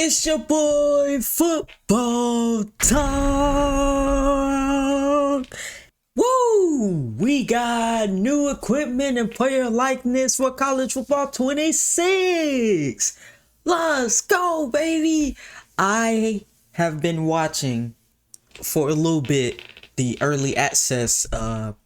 It's your boy Football Talk. Woo! We got new equipment and player likeness for college football 26. Let's go, baby. I have been watching for a little bit the early access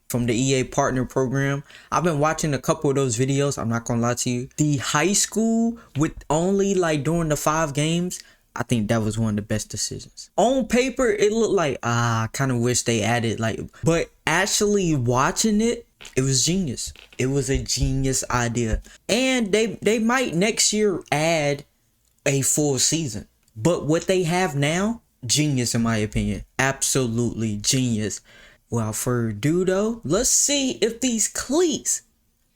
from the EA partner program. I've been watching a couple of those videos. I'm not gonna lie to you. The high school with only like during the 5 games, I think that was one of the best decisions. On paper, it looked like I kind of wish they added but actually watching it, it was genius. It was a genius idea. And they might next year add a full season. But what they have now, genius in my opinion. Absolutely genius. Without further ado though, let's see if these cleats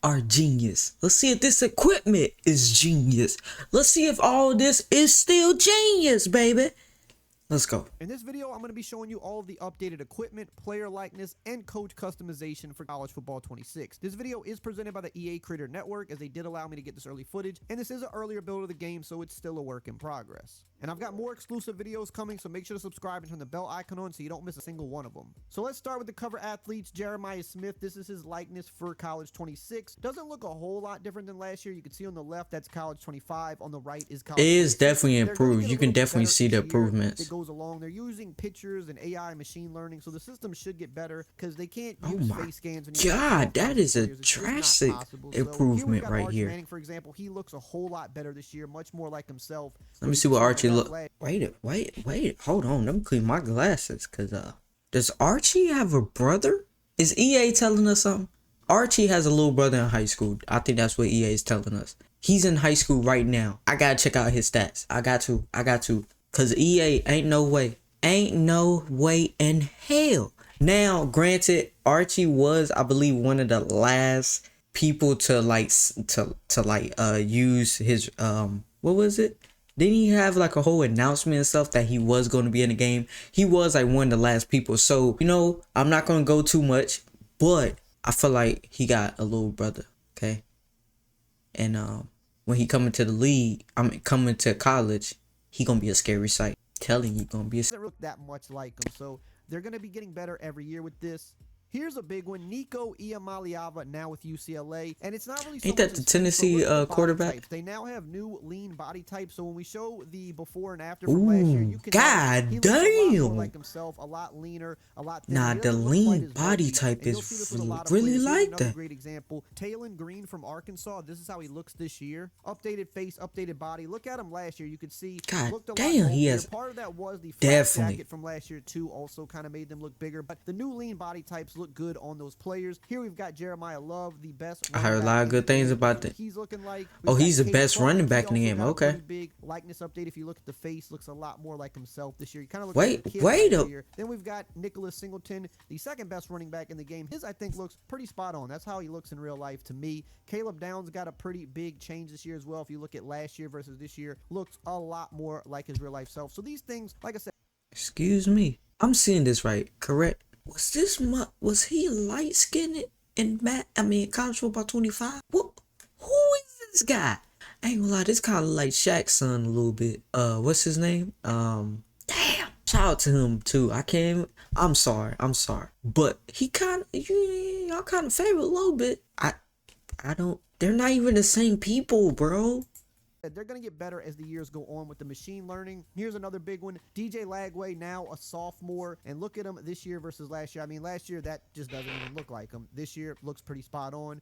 are genius. Let's see if this equipment is genius. Let's see if all this is still genius, baby. Let's go. In this video, I'm going to be showing you all of the updated equipment, player likeness, and coach customization for College Football 26. This video is presented by the EA Creator Network, as they did allow me to get this early footage, and this is an earlier build of the game, so it's still a work in progress. And I've got more exclusive videos coming, so make sure to subscribe and turn the bell icon on so you don't miss a single one of them. So let's start with the cover athletes. Jeremiah Smith, this is his likeness for College 26. Doesn't look a whole lot different than last year. You can see on the left, that's College 25. On the right is College 26. It is definitely improved. You can definitely see the improvements. Goes along. They're using pictures and AI machine learning, so the system should get better because they can't use face scans. God, that is a drastic improvement right here. Manning, for example, he looks a whole lot better this year, much more like himself. Let me see what Archie look. Wait, hold on. Let me clean my glasses, cause does Archie have a brother? Is EA telling us something? Archie has a little brother in high school. I think that's what EA is telling us. He's in high school right now. I gotta check out his stats. I got to. Cause EA ain't no way in hell. Now, granted, Archie was, I believe, one of the last people to use his what was it? Didn't he have like a whole announcement and stuff that he was going to be in the game? He was like one of the last people. So, you know, I'm not going to go too much, but I feel like he got a little brother, okay? And when he coming to the league, coming to college, he going to be a scary sight. Telling you gonna be doesn't look that much like him, so they're gonna be getting better every year with this. Here's a big one, Nico Iamaleava, now with UCLA, and it's not really. Ain't that the Tennessee quarterback? They now have new lean body types, so when we show the before and after from last year, you can God damn, a lot more like himself, a lot leaner, a lot thinner. Nah, the lean body type is really like that. Great example, Talon Green from Arkansas. This is how he looks this year. Updated face, updated body. Look at him last year. You could see. God damn, he has. Part of that was the flat jacket from last year too. Also, kind of made them look bigger, but the new lean body types look good on those players. Here we've got Jeremiah Love, the best. I heard a lot of good things about that. He's looking like. Oh, he's the best running back in the game. Okay. Big likeness update. If you look at the face, looks a lot more like himself this year. He kind of looks wait up. Then we've got Nicholas Singleton, the second best running back in the game. His, I think, looks pretty spot on. That's how he looks in real life to me. Caleb Downs got a pretty big change this year as well. If you look at last year versus this year, looks a lot more like his real life self. So these things, like I said. Excuse me, I'm seeing this right, correct? Was he light skinned in College Football 25? Who is this guy? I ain't gonna lie, this kind of like Shaq's son a little bit. What's his name? Damn. Shout out to him too. I'm sorry. But he y'all kind of favor a little bit. They're not even the same people, bro. They're going to get better as the years go on with the machine learning. Here's another big one. DJ Lagway, now a sophomore. And look at him this year versus last year. I mean, last year, that just doesn't even look like him. This year, looks pretty spot on.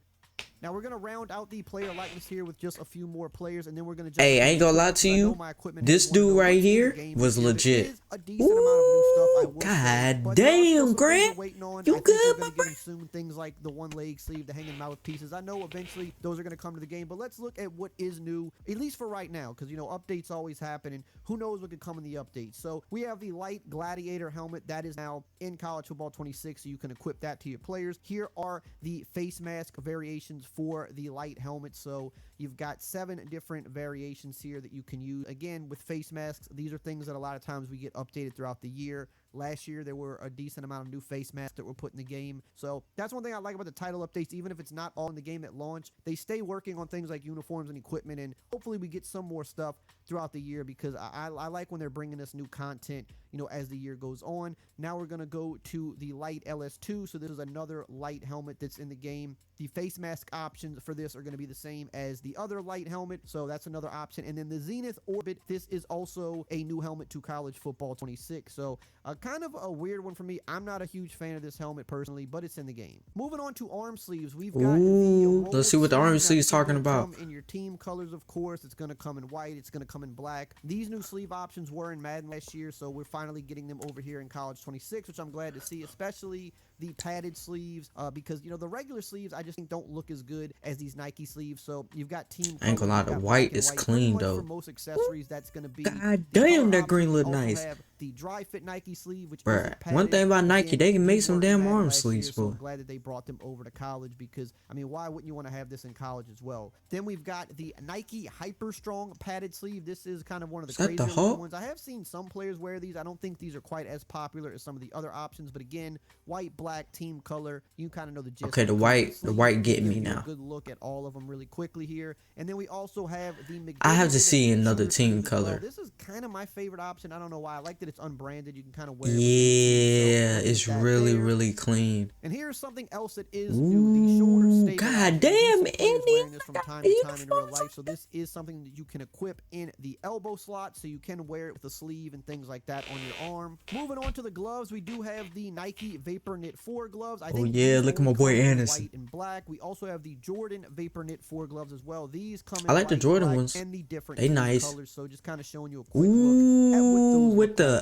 Now, we're going to round out the player likeness here with just a few more players, and then we're going to... Hey, I ain't gonna lie to you. This dude right here was legit. Ooh, God damn, Grant. You good, my friend? Soon, things like the one leg sleeve, the hanging mouthpieces. I know eventually those are going to come to the game, but let's look at what is new, at least for right now, because, you know, updates always happen, and who knows what could come in the updates. So, we have the light gladiator helmet that is now in College Football 26, so you can equip that to your players. Here are the face mask variations for the light helmet, so You've got 7 different variations here that you can use. Again, with face masks, these are things that a lot of times we get updated throughout the year. Last year, there were a decent amount of new face masks that were put in the game. So that's one thing I like about the title updates. Even if it's not all in the game at launch, they stay working on things like uniforms and equipment. And hopefully we get some more stuff throughout the year, because I like when they're bringing us new content, you know, as the year goes on. Now we're going to go to the Light LS2. So this is another light helmet that's in the game. The face mask options for this are going to be the same as the other light helmet, so that's another option. And then the Zenith Orbit, this is also a new helmet to College Football 26. So kind of a weird one for me. I'm not a huge fan of this helmet personally, but it's in the game. Moving on to arm sleeves, we've got let's see what the arm sleeves talking about. In your team colors, of course, it's going to come in white, it's going to come in black. These new sleeve options were in Madden last year, so we're finally getting them over here in College 26, which I'm glad to see, especially the padded sleeves, because, you know, the regular sleeves I just think don't look as good as these Nike sleeves. So you've got team I ain't gonna lie, the white is clean though. For most accessories, that's gonna be God damn, that green look nice. The dry fit Nike sleeve, which one thing about Nike, they can make some damn arm sleeves, so I'm glad that they brought them over to college, because I mean, why wouldn't you want to have this in college as well? Then we've got the Nike Hyper Strong padded sleeve. This is kind of one of the crazier ones. I have seen some players wear these. I don't think these are quite as popular as some of the other options, but again, white, black, team color, you kind of know the gist. Okay, the white getting me now. Good look at all of them really quickly here. And then we also have the McDavid. I have to see another team color. This is kind of my favorite option. I don't know why. I like that it's unbranded. You can kind of wear it. Yeah, it's really clean. And here's something else that is new. The shoulder statement. God damn, wearing this from time to time in real life. So this is something that you can equip in the elbow slot, so you can wear it with a sleeve and things like that on your arm. Moving on to the gloves, we do have the Nike Vapor Knit 4 gloves. I think look at my boy Anderson. White and black. We also have the Jordan Vapor Knit 4 gloves as well. These come in I like the Jordan ones. And the different they nice colors. So just kind of showing you a quick look at what those with the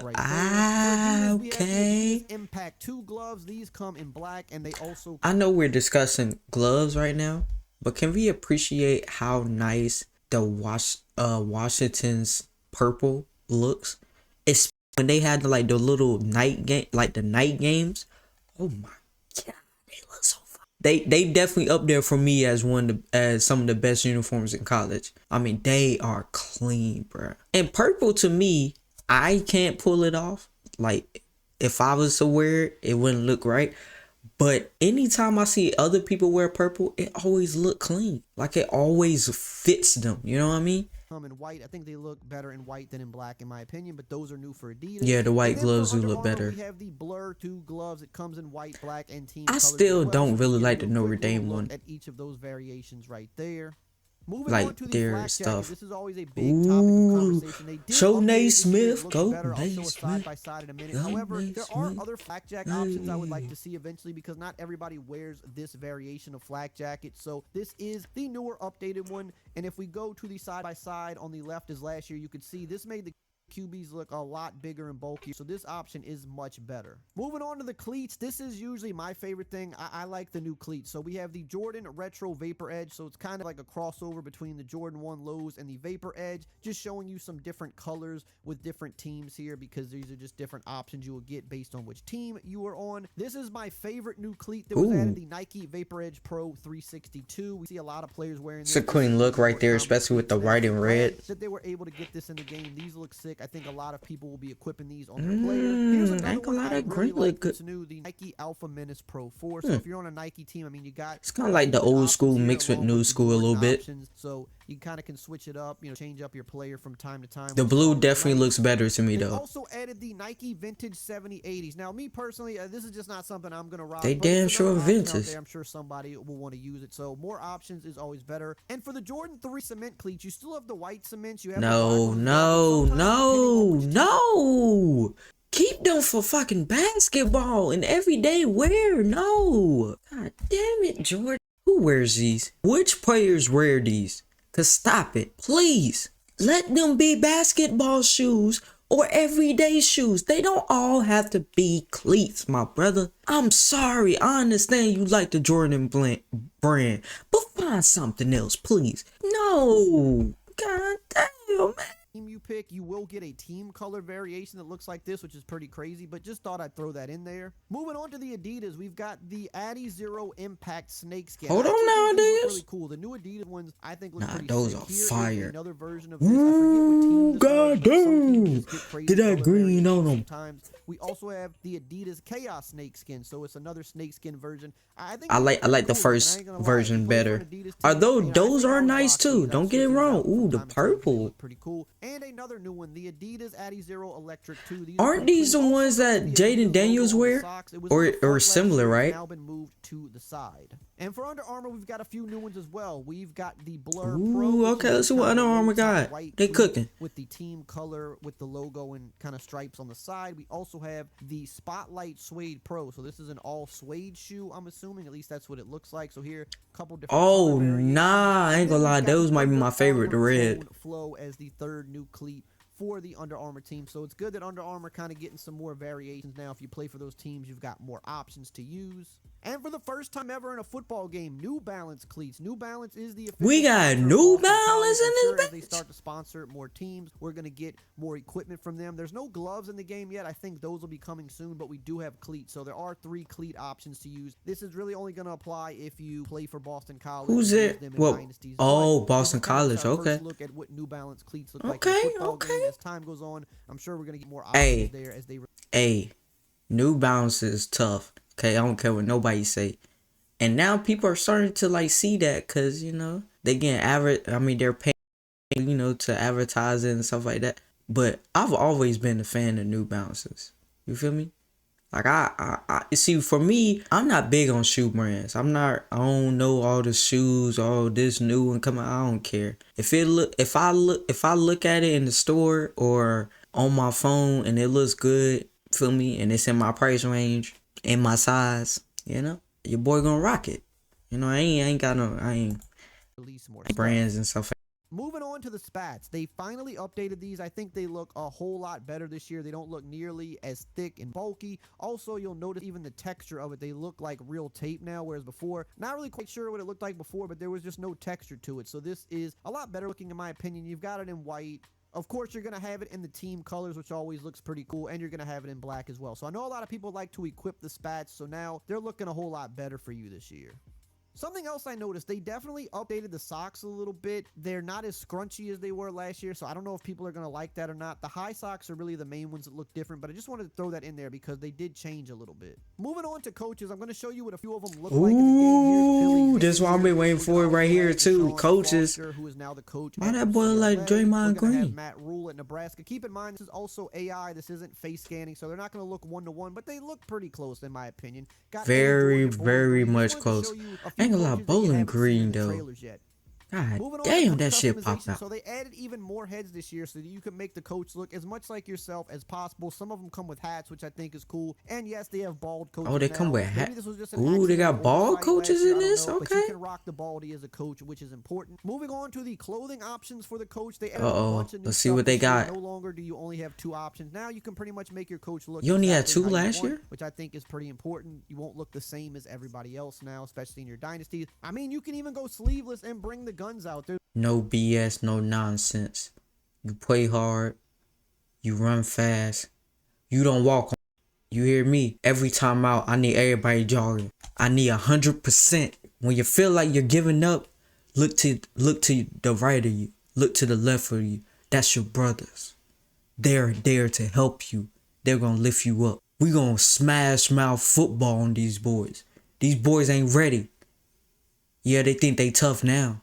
okay. Impact 2 gloves. These come in black, and they also. I know we're discussing gloves right now, but can we appreciate how nice the Washington's purple looks? It's when they had like the little night game, like the night games. Oh my god, they look so fun. They definitely up there for me as as some of the best uniforms in college. I mean, they are clean, bro. And purple to me, I can't pull it off. Like if I was to wear it, it wouldn't look right. But anytime I see other people wear purple, it always look clean. Like it always fits them. You know what I mean? In white, I think they look better in white than in black, in my opinion. But those are new for Adidas. Yeah, the white gloves do look better. We have the Blur 2 gloves. It comes in white, black, and team. I still don't really like the Notre Dame one. At each of those variations right there. Moving like on to their flak stuff. This is always a big topic of conversation. They did show update Naismith, go Naismith. Side by side in a minute. However, there are other flak jack options I would like to see eventually, because not everybody wears this variation of flak jacket. So this is the newer updated one. And if we go to the side by side on the left as last year, you could see this made the QBs look a lot bigger and bulkier, so this option is much better. Moving on to the cleats, this is usually my favorite thing. I like the new cleats. So we have the Jordan Retro Vapor Edge, so it's kind of like a crossover between the Jordan 1 lows and the Vapor Edge, just showing you some different colors with different teams here, because these are just different options you will get based on which team you are on. This is my favorite new cleat that was added, the Nike Vapor Edge Pro 362. We see a lot of players wearing this. It's a clean look right there, especially with the white and red. That they were able to get this in the game. These look sick. I think a lot of people will be equipping these on their players. Here's another one I really like. It's new, the Nike Alpha Menace Pro 4. So if you're on a Nike team, I mean, you got. It's kind of like the old school mixed with new school a little bit. So you kind of can switch it up, you know, change up your player from time to time. The blue definitely looks better to me, though. They also added the Nike Vintage 7080s. Now, me personally, this is just not something I'm gonna rock. They damn sure vintage. I'm sure somebody will want to use it. So more options is always better. And for the Jordan 3 cement cleats, you still have the white cements. You have no. Keep them for fucking basketball and everyday wear. No. God damn it, Jordan. Who wears these? Which players wear these? Cause stop it, please. Let them be basketball shoes or everyday shoes. They don't all have to be cleats, my brother. I'm sorry. I understand you like the Jordan brand, but find something else, please. No. God damn, man. team you pick, you will get a team color variation that looks like this, which is pretty crazy, but just thought I'd throw that in there. Moving on to the Adidas, we've got the Adizero Impact Snakeskin. Hold on now, Adidas. Really cool. The new Adidas ones I think look pretty those sick. are Here is fire. another version of this. I forget what team this God was, but some teams damn. just get crazy Get that color green on variations 'em. sometimes. We also have the Adidas Chaos Snakeskin, so it's another snakeskin version. I think I it's like pretty the cool, first man. I ain't gonna lie. version If you play for better. an Adidas Are team, those you know, I think are I would nice rock too. these. Don't I've get it switched these wrong. out from Ooh, the time to time. They purple. look pretty cool. And another new one, the Adidas Adizero Electric 2. These Aren't these the also ones that the Jaden Adidas Daniels logo on the wear? socks. It was on the front Or last similar, year, it's right? now been moved to the side. And for Under Armour, we've got a few new ones as well. We've got the Blur Pro. Ooh, which okay, is let's see what kind Under of a Armour low-top got. white They cleat cooking. with the team color with the logo and kind of stripes on the side. We also have the Spotlight Suede Pro. So this is an all suede shoe, I'm assuming. At least that's what it looks like. So here, a couple different Oh, color variations. nah, I And ain't then gonna lie. we've got Those the might be my Under favorite, the Armour red. Tone Flow as the third new cleat for the Under Armour team. So it's good that Under Armour kind of getting some more variations now. If you play for those teams, you've got more options to use. And for the first time ever in a football game, New Balance cleats. New Balance is the official We got sponsor of New Boston College. Balance in I'm this sure as they bitch? start to sponsor more teams, we're going to get more equipment from them. There's no gloves in the game yet. I think those will be coming soon, but we do have cleats. So there are 3 cleat options to use. This is really only going to apply if you play for Boston College. Who's and use it? them in Well, dynasties. oh, But Boston this is kind of College, our first okay. look at what New Balance cleats look like Okay, in a football okay. game. As time goes on, I'm sure we're going to get more Hey. options there as they... Hey, New Balance is tough. Okay, I don't care what nobody say. And now people are starting to like see that because, you know, they getting they're paying, you know, to advertise it and stuff like that. But I've always been a fan of New Balances. You feel me? Like I see, for me, I'm not big on shoe brands. I don't know all the shoes, all this new and come out. I don't care. If I look at it in the store or on my phone and it looks good, feel me, and it's in my price range, in my size, you know, your boy gonna rock it. You know, I ain't release more brands and stuff. Moving on to the Spats. They finally updated these. I think they look a whole lot better this year. They don't look nearly as thick and bulky. Also, you'll notice even the texture of it. They look like real tape now, whereas before, not really quite sure what it looked like before, but there was just no texture to it. So this is a lot better looking in my opinion. You've got it in white. Of course, you're going to have it in the team colors, which always looks pretty cool, and you're going to have it in black as well. So I know a lot of people like to equip the Spats, so now they're looking a whole lot better for you this year. Something else I noticed, they definitely updated the socks a little bit. They're not as scrunchy as they were last year, so I don't know if people are going to like that or not. The high socks are really the main ones that look different, but I just wanted to throw that in there because they did change a little bit. Moving on to coaches, I'm going to show you what a few of them look like in the game. Ooh, this is what I've been waiting for right here too. Coaches. Who is now the coach? Why that boy look like Draymond Green? Matt Rule at Nebraska. Keep in mind, this is also AI. This isn't face scanning, so they're not going to look one-to-one, but they look pretty close in my opinion. Got Very, Georgia very Bowling Green. much Just wanted to close. show you a few I ain't gonna lie, coaches that you Bowling haven't seen Green in the though. trailers yet. God Moving on to damn, coach that shit popped customization. out. So they added even more heads this year so that you can make the coach look as much like yourself as possible. Some of them come with hats, which I think is cool. And yes, they have bald coaches. Oh, they now. come with Maybe hats. this was just an Ooh, they got accident bald oversight coaches last year, in I don't this? know, But you Okay. can rock the baldy as a coach, which is important. Moving on to the clothing options for the coach. They added a bunch of new Let's see stuff what they this year. got. No longer do you only have 2 options. Now you can pretty much make your coach look You only had exactly 2 how you last want, year? which I think is pretty important. You won't look the same as everybody else now, especially in your dynasties. I mean, you can even go sleeveless and bring the guns out. There's No BS, no nonsense. You play hard. You run fast. You don't walk on. You hear me? Every time out, I need everybody jogging. I need 100%. When you feel like you're giving up, look to the right of you. Look to the left of you. That's your brothers. They're there to help you. They're gonna lift you up. We gonna smash mouth football on these boys. These boys ain't ready. Yeah, they think they tough now.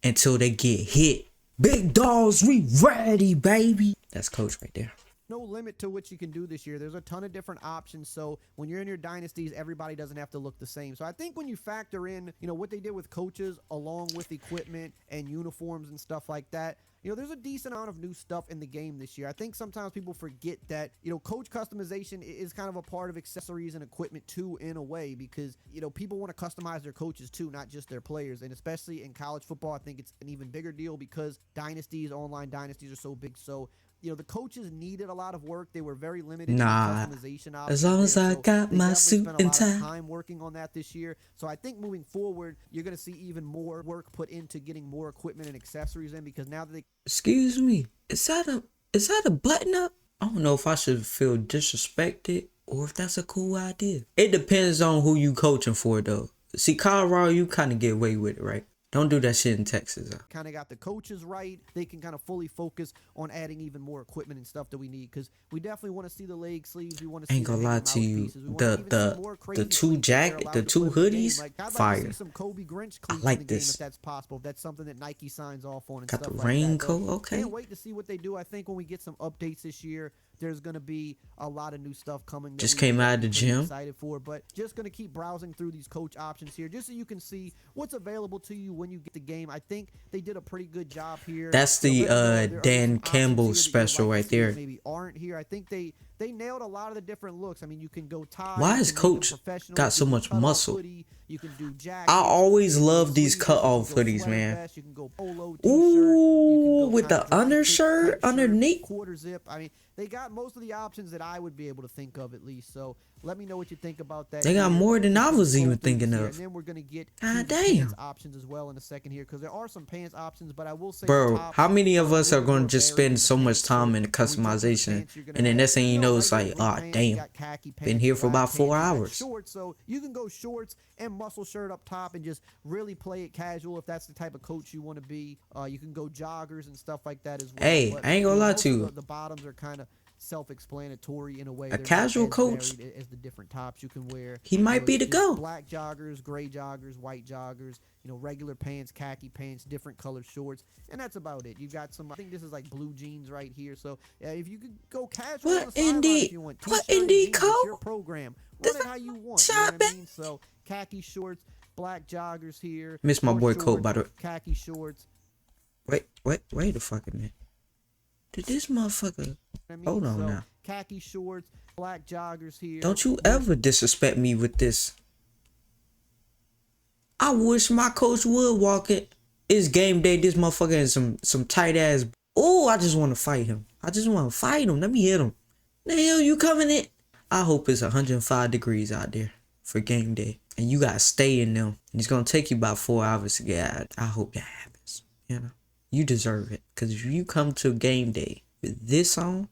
Until they get hit. Big dogs, we ready, baby. That's coach right there. no limit to what you can do this year. There's a ton of different options. So when you're in your dynasties, everybody doesn't have to look the same. So I think when you factor in, what they did with coaches along with equipment and uniforms and stuff like that, there's a decent amount of new stuff in the game this year. I think sometimes people forget that, coach customization is kind of a part of accessories and equipment too, in a way, because, people want to customize their coaches too, not just their players. And especially in college football, I think it's an even bigger deal because online dynasties are so big. So, the coaches needed a lot of work. They were very limited in customization options. As long as I got my suit and tie. Time working on that this year. So I think moving forward, you're going to see even more work put into getting more equipment and accessories in, because now that they Excuse me. Is that a button up? I don't know if I should feel disrespected or if that's a cool idea. It depends on who you coaching for though. See, Colorado, you kind of get away with it, right? Don't do that shit in Texas. Kind of got the coaches right. They can kind of fully focus on adding even more equipment and stuff that we need, because we definitely want to see the leg sleeves. We want to see Ain't gonna lie to you, the two hoodies, Like, I'd like to fire. see some Kobe Grinch I cleats like in the game this. if that's possible. If that's something that Nike signs off on and Got stuff the like raincoat, that. Though. okay. Can't wait to see what they do. I think when we get some updates this year, there's going to be a lot of new stuff coming. That Just we came are out of the pretty gym. Excited for, but just going to keep browsing through these coach options here, just so you can see what's available to you when you get the game. I think they did a pretty good job here. That's You know, the let me know if there are Dan some options Campbell here that you'd special like to right see that there. Maybe aren't here. I think they nailed a lot of the different looks. I mean, you can go tie. Why you is can make them Coach professional, got you so can do much cutoff muscle? hoodie, you can do jackets, I always you can do love these sleeveless, cutoff you can go hoodies, sweater man. vest, you can go polo t-shirt, Ooh, you can go with kinda the graphic undershirt type shirt, underneath. quarter zip. I mean, they got most of the options that I would be able to think of, at least. So let me know what you think about that. They got here. more than Just I gonna was scroll even through these thinking here, of. and then we're gonna get to God the damn. pants options as well in a second here, because there are some pants options, but I will say, the Bro, tops how many of us are really going more to just varied spend in the so much pants. So time in the when we jump into the customization, pants, you're gonna and then have, next thing you know, it's regular like, white ah, pants, you damn, got khaki been pants, here you for got about pants, 4 you got hours. shorts. So you can go shorts and muscle shirt up top and just really play it casual if that's the type of coach you want to be. You can go joggers and stuff like that as well. Hey, But, I ain't gonna lie most to of you. the bottoms are kind of self-explanatory in a way. A They're casual not as coach, varied as the different tops you can wear. he might be the Just go. black joggers, gray joggers, white joggers, regular pants, khaki pants, different colored shorts, and that's about it. You got some, I think this is like blue jeans right here. So if you could go casual on the sideline if you want, What t-shirt and indie jeans, it's your code? program. This Run it how you want. You know what I shopping. mean? So khaki shorts, black joggers here. Miss my more boy Colt, shorts, by the way. khaki shorts. Wait a fucking minute. Did this motherfucker? I mean, Hold on so now. khaki shorts, black joggers here. Don't you ever disrespect me with this. I wish my coach would walk it. It's game day. This motherfucker in some tight ass. Oh, I just want to fight him. I just want to fight him. Let me hit him. The hell you coming in? I hope it's 105 degrees out there for game day, and you gotta stay in them. And it's gonna take you about 4 hours to get out. I hope that happens. You deserve it. Cause if you come to game day with this on,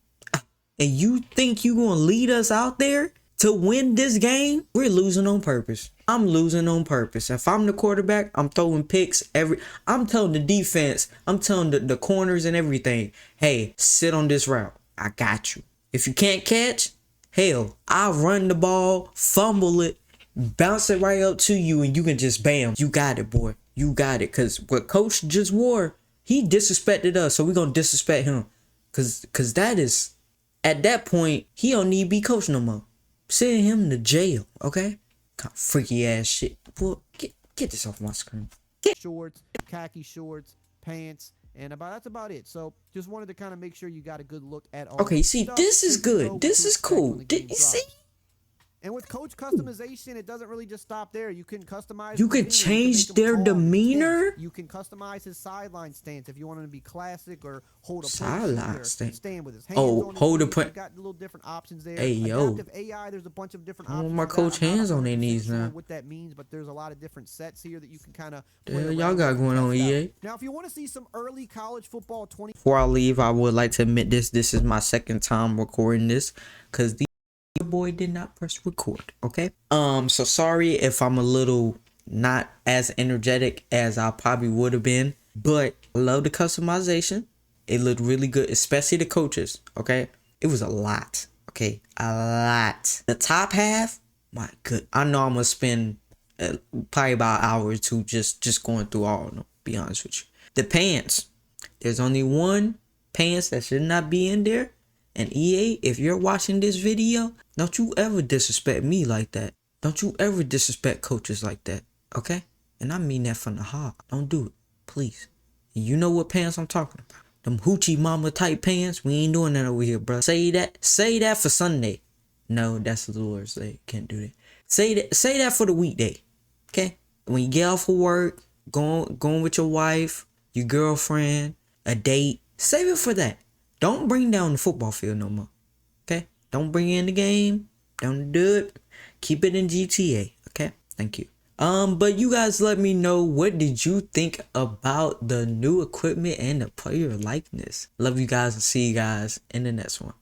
and you think you gonna lead us out there to win this game, we're losing on purpose. I'm losing on purpose. If I'm the quarterback, I'm throwing picks I'm telling the defense, I'm telling the corners and everything, hey, sit on this route. I got you. If you can't catch, hell, I'll run the ball, fumble it, bounce it right up to you, and you can just bam. You got it, boy. You got it. Cause what Coach just wore, he disrespected us, so we're gonna disrespect him. Cause that is, at that point, he don't need to be coach no more. Send him to jail, okay? Kind of freaky ass shit. Boy, get this off my screen. Shorts, khaki shorts, pants, and that's about it. So just wanted to kind of make sure you got a good look at all. Okay, the see, stuff this is that you know good. what This to is expect when cool. the game See? drops. And with coach customization, it doesn't really just stop there. You can customize. You the can demeanor. change make him their tall and demeanor? intense. You can customize his sideline stance if you want him to be classic or hold a Sideline post stance. stand with his hands Oh, on his hold a knees. point. You've got little different options there. Hey, yo. Adaptive AI, there's a bunch of different I want options. my for that. coach I'm not hands on their 100% knees sure now. what that means, but there's a lot of different sets here that you can kind of The hell y'all got going on, EA? Now, if you want to see some early college football Before I leave, I would like to admit this. This is my second time recording this, because the boy did not press record, okay? So sorry if I'm a little not as energetic as I probably would have been, but I love the customization. It looked really good, especially the coaches, okay? It was a lot, okay? A lot. The top half, my good. I know I'm gonna spend probably about an hour or two just going through all of them, be honest with you. The pants, there's only one pants that should not be in there. And EA, if you're watching this video, don't you ever disrespect me like that. Don't you ever disrespect coaches like that, okay? And I mean that from the heart. Don't do it, please. And you know what pants I'm talking about. Them hoochie mama type pants. We ain't doing that over here, bro. Say that for Sunday. No, that's the Lord's Day. Can't do that. Say that for the weekday, okay? When you get off of work, going with your wife, your girlfriend, a date, save it for that. Don't bring down the football field no more, okay? Don't bring it in the game. Don't do it. Keep it in GTA, okay? Thank you. But you guys let me know, what did you think about the new equipment and the player likeness? Love you guys and see you guys in the next one.